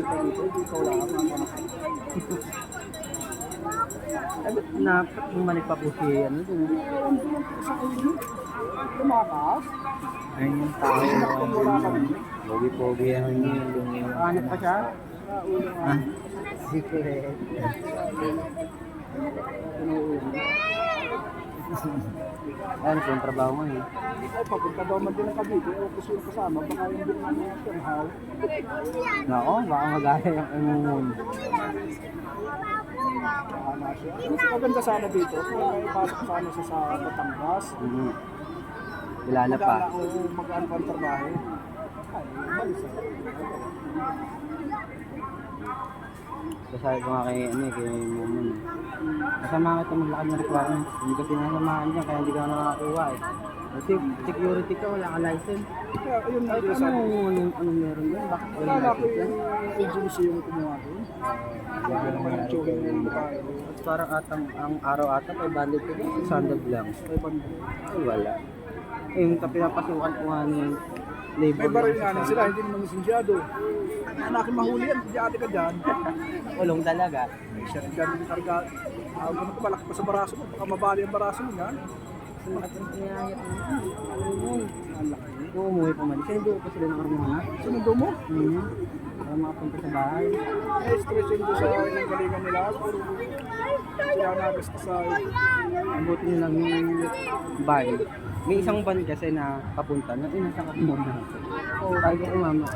Dito, ikaw lang ang mga Eh, ba't na bumalik pa po si ano dun? tumakas. Ayun yung tao. Pogi-pogi yan yung hanap pa siya? Ah, secret. Ano po yung trabaho mo eh? Ay, papunta daw man din ang Cavite. O, gusto yung kasama. Baka yung din ang somehow. Nako, baka magaya yung imungun. Tama siya. Mas maganda sana dito. Kung may pasok sana siya sa Batangas. Kilala pa. Mag-ano pa ang trabaho. Ay, umalis ah. Sasabi ko nga kay, ano eh, kay Mumun eh. Kasama kita maglakad na requirements. Hindi ka sinasamahan dyan, kaya hindi ka nakakuha eh. Kasi security ka, wala ka license. Kaya, ayun na Ay, din ano, sabi. anong meron yun? Bakit wala Akala ko license yan? yung agency yung kumuha doon. Baka naman ang tsuhin yung babae. At parang ang araw ata, 500 ko, 600 lang. May banda. Ay, wala. Eh, yung pinapasukan ko nga ng labor. May baril nga na sila, hindi naman sinsyado. Anakin mahuli yan, hindi ate ka dyan. Ulong talaga. Siya rin dyan yung karga. Ganun ko, malaki pa sa baraso mo. Baka mabali ang baraso mo yan. At ang pinayayat mo. Ang laki. Kung umuwi pa man, sinundo pa sila ng armona. Sinundo mo? Para makapunta sa bahay. Eh, stress yun doon sa galingan nila. Puro sila nagasta sa... Ang buti nilang yung van. May isang van kasi na papunta na, nasa kapumuna. Oo, kaya ko mama.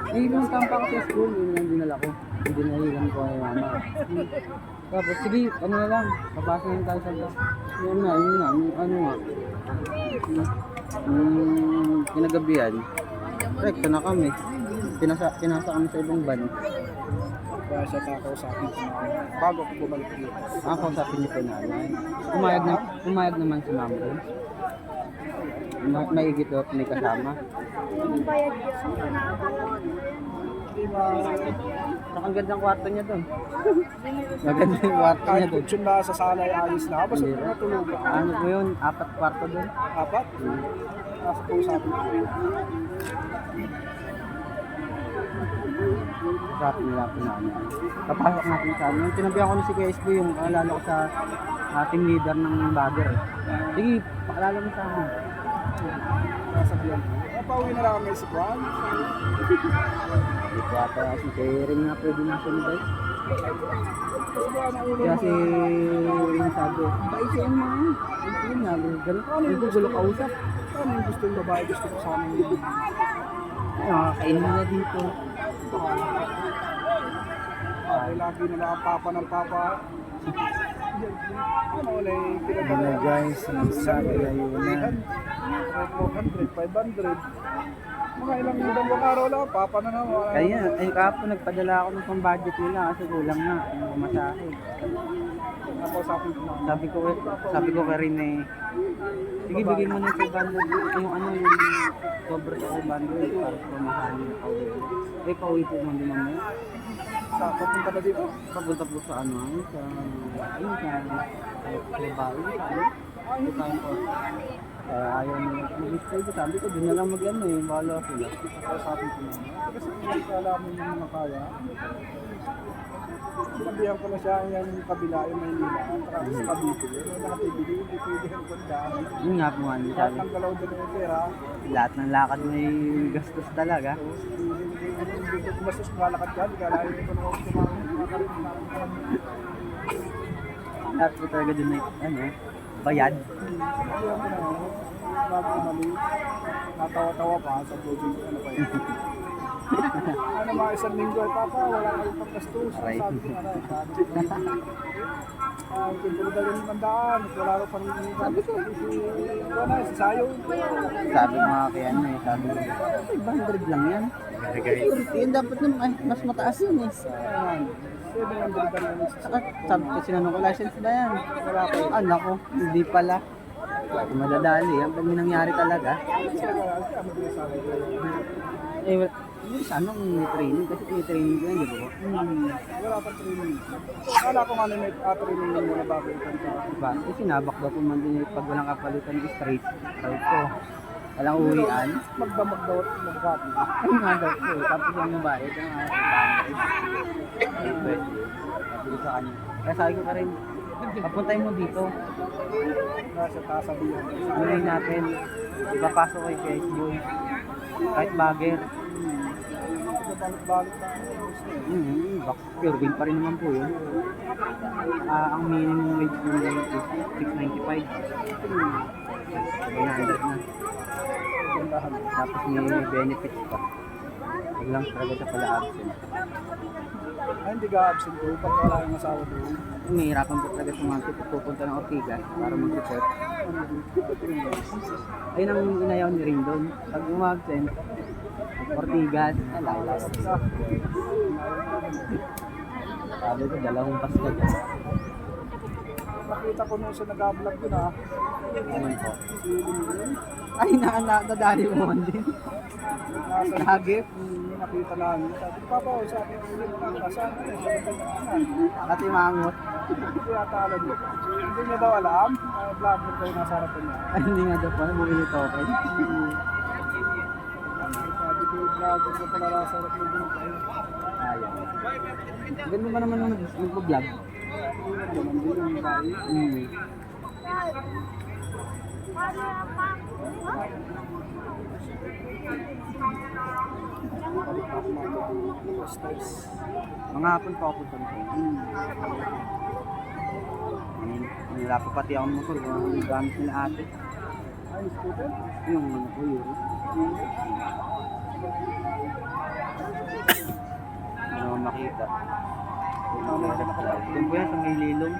Nailang tampa ako sa school, yun lang dinala ko. Hindi nailang ko ay mama. Tapos, sige, ano na lang, papasok na tayo sa bus. Yun na, ano nga. Kinagabihan, rekta na kami. Pinasa kami sa ibang van. Kaya siya kakausapin ko na bago ako bumalik dito. Ako kausapin niyo po nanay. Pumayag naman si mama ko. Maigit o may kasama. Yung bayad yun, pinakakalam mo yan. Ang gandang kwarto niya doon. Maganda yung kwarto niya Kahit doon. kutsyon na sa sala ay ayos na. Basta Hindi. natulog ka. Ano po yun? 4 kwarto doon. Apat? Nasa po usapin ko. Sabi nila po namin. Kapasok natin sa amin. Tinabihan ko na si KSB yung paalala ko sa team leader ng bagger. Sige, paalala mo sa amin. Sasabihan ko. Pauwi na lang kami si Juan. Hindi ko ata si Kering na pwede na siya nito. Kasi ba ang ulo Kaya mo? si Ring sabi, bait siya yung mga. Yun nga, ganun. Hindi gulo kausap. Ano yung gusto yung babae? Gusto ko sana yung... Ay, makakainin na dito. Ay, lagi na lang ang papa ng papa. Ano ulit? Hello guys, sabi na yun na. 400, 500. Mga ilang dalawang araw lang, papa na naman. Kaya, ay kahapon nagpadala ako ng pang-budget nila kasi kulang na. Yung masahe. Nakausapin ko na. Sabi ko kay Rin eh, sige bigyan mo na yung 500, yung ano yung sobra sa 500 para pamasahe yung pauwi. Eh, pauwi po mo din mamaya. Sa papunta na dito. Papunta po sa ano, sa bahay, sa tayo po. Ayaw mo mag-stay ko, sabi ko, doon na lang mag-ano eh, bahala sila. Nakausapin ko na. Kasi hindi ko alam yung mga kaya. Sinabihan ko na siya yung kabila, yung Maynila. At saka sa Cavite. Yung nakatibili, hindi pwede yung kundaan. Yun nga po nga, Lahat sabi. ng galaw doon yung pera. Lahat ng lakad may gastos talaga. Hindi ko kumastos malakad ka, hindi ka lahat yung kumakaroon. Lahat po talaga dun ay, ano, bayad. Sinabihan ko na, bago umali, natawa-tawa pa sa blogging ko, ano pa yun. Ano mga isang linggo ay papa, wala kayong pagkastos. Aray. Sabi ko na, sabi ko na. Puro daw yung mandaan, wala rin pang sabi ko, wala, si Sayo. Sabi mga kaya ano eh, sabi ko, 500 lang yan. Yun dapat naman, ay, mas mataas yun eh. Ayan, 700 ba naman si Saka sabi ko, sinanong ko, license ba yan? Wala ko, anak ko, hindi pala. Madadali, yan pag may nangyari talaga. Ano ba sabi ko? Eh, yung sana kung may training, kasi may training ko yan, di ba? Wala pang training. Kala ko nga na may training yung mga bago ito. Diba? Eh, sinabak daw po man din pag walang kapalitan straight. Sabi ko, walang uwian. Magdamag daw at magkati. Ay nga daw po eh. Tapos yung babae, ito nga. sa kanya. Kaya sabi ko pa rin, papuntay mo dito. Nasa kasabihan. Mulay natin. Ipapasok ko yung KSU. Kahit bagger. Balik-balik na. Pure win pa rin naman po yun. Ang minimum wage po nila is 695. 300 na. Gandahan. Tapos may benefits pa. Huwag lang talaga siya pala absent. Ay, hindi ka absent ko. Pag wala yung asawa doon. Umihirapan po talaga sa mga pupunta ng Ortigas para mag-report. Ayun ang inayaw ni Ring doon. Pag umabsent, Ortigas, alalas. Sabi ko, dalawang pas ka dyan. Nakita ko nung sa nag-vlog ko na. Ayun po. Si Lingling. Ay, nadali mo man din. Nasa Nagip. nakita namin. Sabi ko, Papa, sa akin, yung kasama na. Sabi ko, At imangot. hindi yata alam niya. Hindi niya daw alam. Vlogger kayo nasa harapan niya. Ay, hindi nga daw pala. Bumili token. Sabi ko, vlogger ko pala nasa harapan niya. Ayaw. Ganda ba naman mag-vlog? Mga hapon pa ako punta nito. Nila pa pati ako motor. Ang gamit nila ate. Ay, scooter? Yung ano ko, Euro. Ano naman makita. Doon po yan sa may lilong.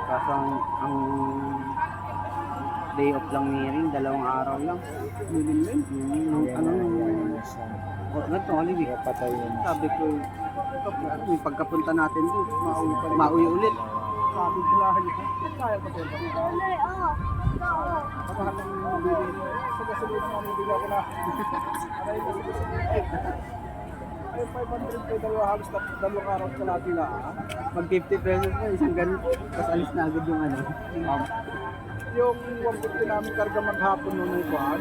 Kaso ang day off lang ni Ring, 2 araw lang. Nililin? Ano ganito, Olive. Patay yun. Sabi ko, yung pagkapunta natin doon, mauwi ulit. Sabi ko lang, kaya pa tayo. Kulay, oh. Kapahal ng nabili. Sa gasolina mo, nabili ako na. Aray ko sa gasolina. Ay, 500 kayo dalawa, halos 2 araw ka lagi na. Mag 50 pesos na, isang ganito. Tapos alis na agad yung ano. Yung 150 namin karga maghapon noon ng kuhan,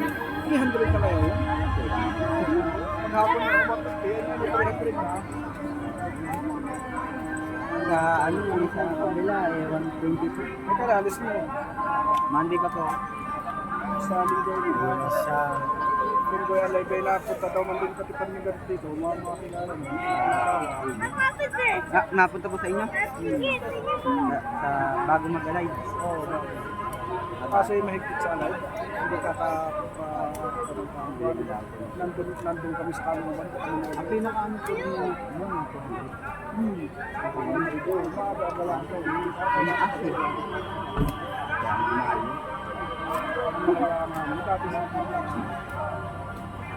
300 na kayo. Maghapon na 150, 300 na. Sa ano, sa kabila, 122. May karalis mo. Monday pa po. Sa linggo sa linggo yung live ay napunta daw man din katipan ng ganito dito. Mga kilala mo. Napunta po sa inyo? Sa bago mag-alive. Oo. Kasi mahigpit sa live. Hindi ka nandun kami sa kanuman. Ang pinaka-ano po yung Mababala ko. Kasi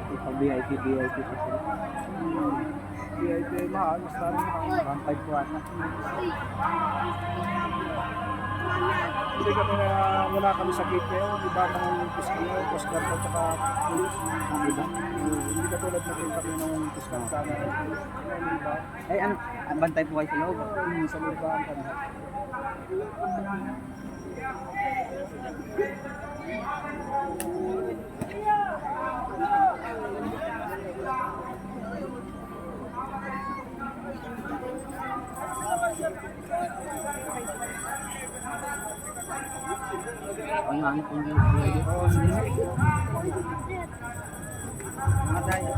ipag VIP pa sila. VIP mahal. Mas dami na. 1.5 po ata. Hindi kami na wala kami sa gate ngayon. Iba ng piskal, Coast Guard at saka police. Diba? Hindi ka tulad natin kami ng piskal sana. Iba. Ay ano, bantay po kayo sa loob. Sa libahan kami. Ang hangin po yung pwede. Mga tayo.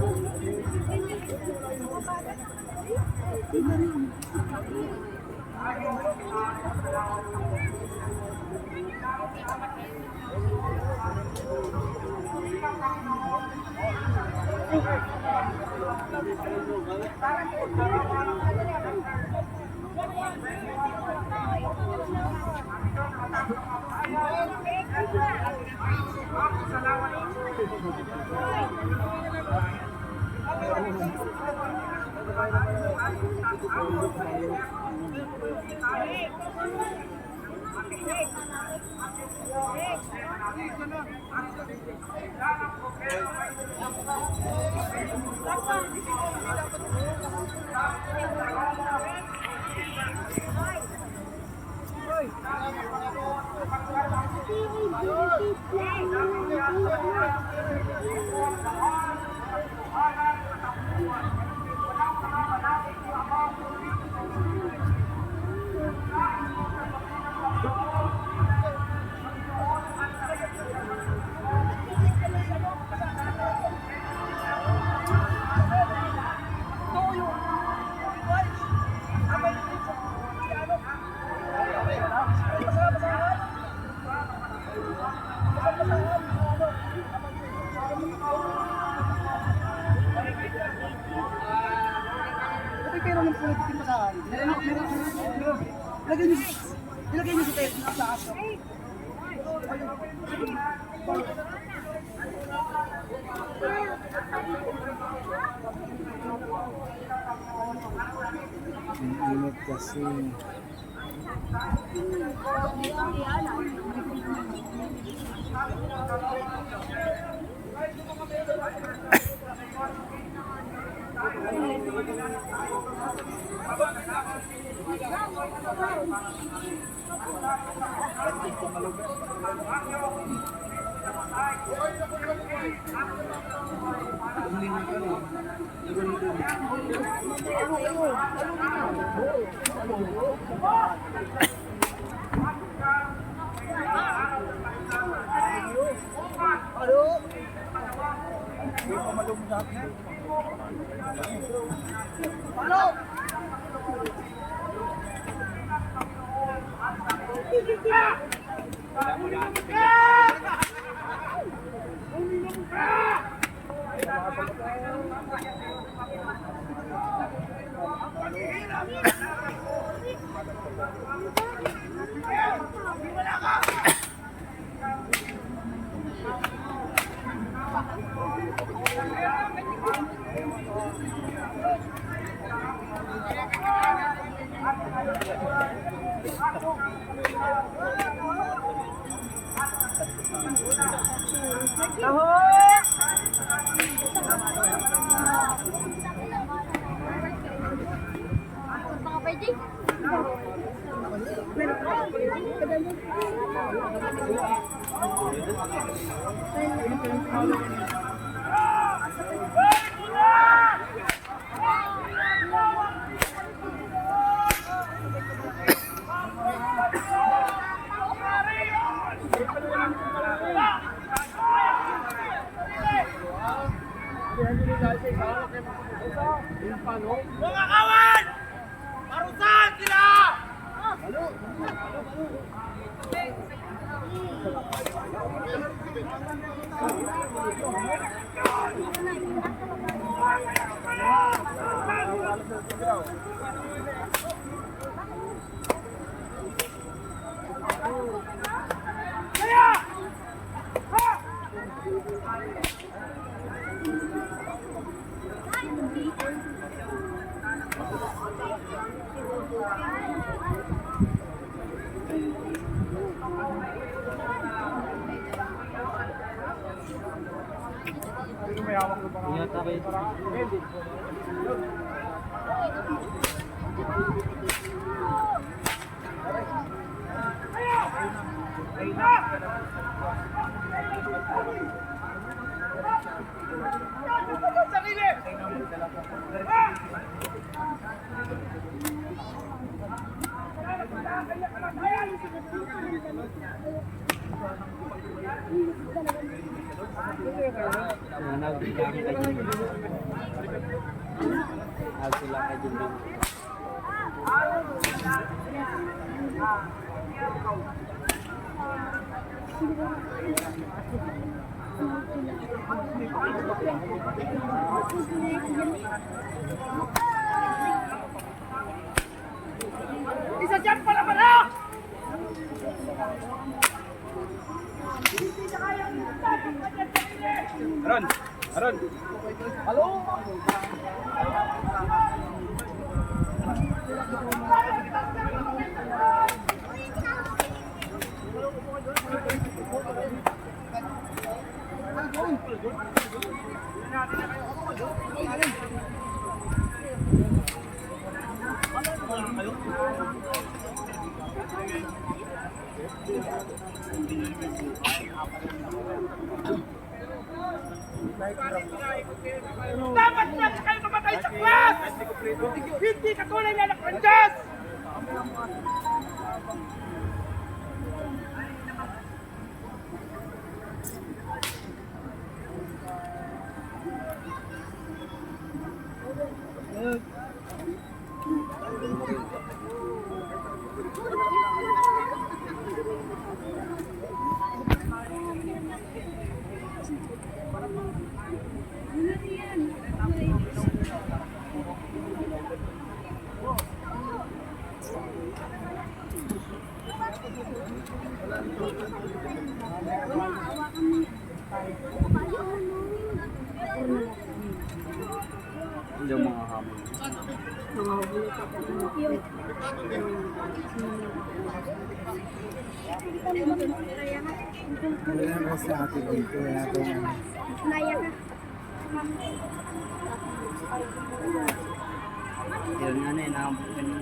Ilagay niyo sa tayo na taas. Ang init kasi. Mga pwede? Mga kawan! Parusahan sila! Sino may hawak ng mga Ingat ako. Nagbilang ka dyan. Sila ka dyan. Isa dyan pala pala! Aron! Aron! Dapat na kayo mamatay sa class! Hindi katulad na anak ng Diyos! Hindi yung mga hamon. Wala na sa atin dito. Wala ko na. Naya ka. Yun nga na, inaambot ka nila.